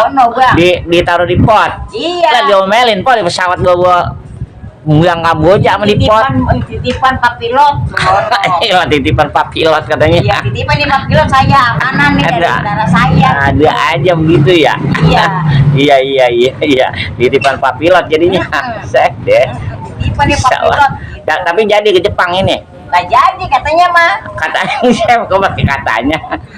sono, Bang. Ditaruh di pot. Iya. Lah diomelin po di pesawat gua bilang Kamboja sama di pot. Titipan Pak Pilot. Iya, titipan Pak Pilot katanya. Iya, titipan nih Pak Pilot saya. Mana nih dari saudara saya? Ada aja begitu ya. Iya. Iya. Titipan Pak Pilot jadinya. Sek deh. Titipan nih Pak Pilot. Tapi jadi ke Jepang ini. Nggak jadi katanya mah. Katanya saya kok pakai katanya.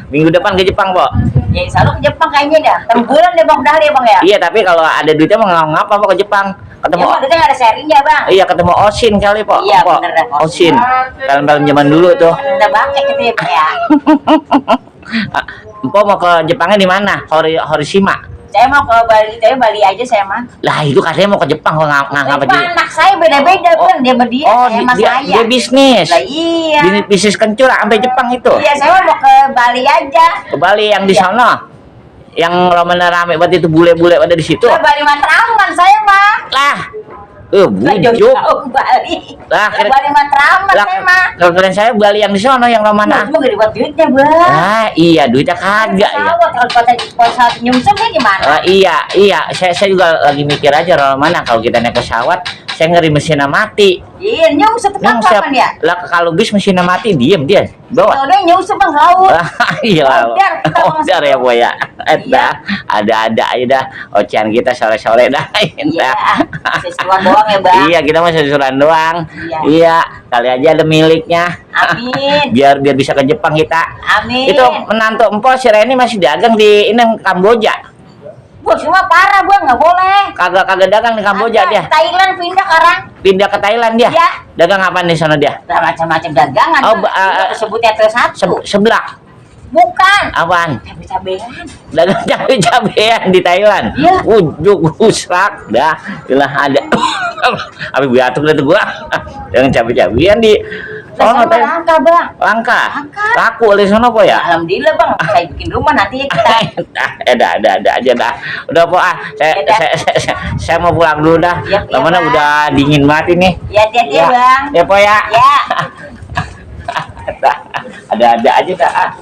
Minggu depan ke Jepang, Po. Ya, selalu ke Jepang kayaknya dah. Terbulan deh Bang, dah deh Bang ya. Iya, tapi kalau ada duitnya mau ngapa Po ke Jepang? Ketemu Ya, itu ada sharingnya Bang. Iya, ketemu Oshin kali, Po. Iya, Po. bener dah, Oshin. Film-film zaman dulu tuh. Udah pakai gitu ya Bang ya. Po mau ke Jepangnya di mana? Hiroshima. Saya mau ke Bali, tapi Bali aja saya mah. Lah, itu katanya mau ke Jepang kok ngapa Tapi anak saya beda-beda Bang, dia sama dia, saya sama saya. Dia bisnis. Lah iya. Bisnis kencur sampai Jepang itu. Iya, saya mau ke Bali aja. Ke Bali yang di sono. Yang rame buat itu bule-bule pada di situ. Ke Bali Matraman saya mah. Lah. Lah jauh Bujuk. Bali. Lah, Ke Bali Matraman saya mah. Kalau kalian saya Bali yang di sono yang Nah, mana? cuma gede buat duitnya, Bang. Ah, iya duitnya kagak ya. Kalau pesawat nyungsepnya gimana? Iya. Saya juga lagi mikir aja kalau mana kalau kita naik pesawat, saya ngeri mesinnya mati. Iya, nyungsep tetap kapan ya? Lah kalau bis mesinnya mati diem dia. Bawa. Kalau dia nyungsep Bang laut. Iya lah. Odar Ya Bu ya. Iya. Ada aja dah ocehan kita sore-sore dah. Iya. Sesuatu doang ya, Bang. Iya, kita mah susulan doang. Iya. Iya, kali aja ada miliknya. Amin. biar bisa ke Jepang kita. Amin. Itu menantu empo si Reni masih dagang di ini Kamboja. Bos, cuma parah Bang, nggak boleh. Kagak dagang di Kamboja dia. Thailand pindah sekarang. Pindah ke Thailand dia. Iya. Dagang apa di sana dia? Udah macam-macam dagangan. Oh, Bang. Sebutnya terus satu. Sebelah. Bukan. Apaan? Cabai-cabean. Dagang cabe-cabean di Thailand. Iya. Ujuk usrak dah. Ilah ada. Abi batuk dah tuh gua. Dagang cabe-cabean di Sono langka Bang. Langka. Langka. Laku oleh sono po ya. Alhamdulillah Bang, saya bikin rumah nanti ya kita. Ada aja dah. Udah po saya mau pulang dulu dah. Ya, Lamanya Bang. udah dingin banget ini. Ya, hati-hati ya, Bang. Ya po ya. Ya. Ada aja dah.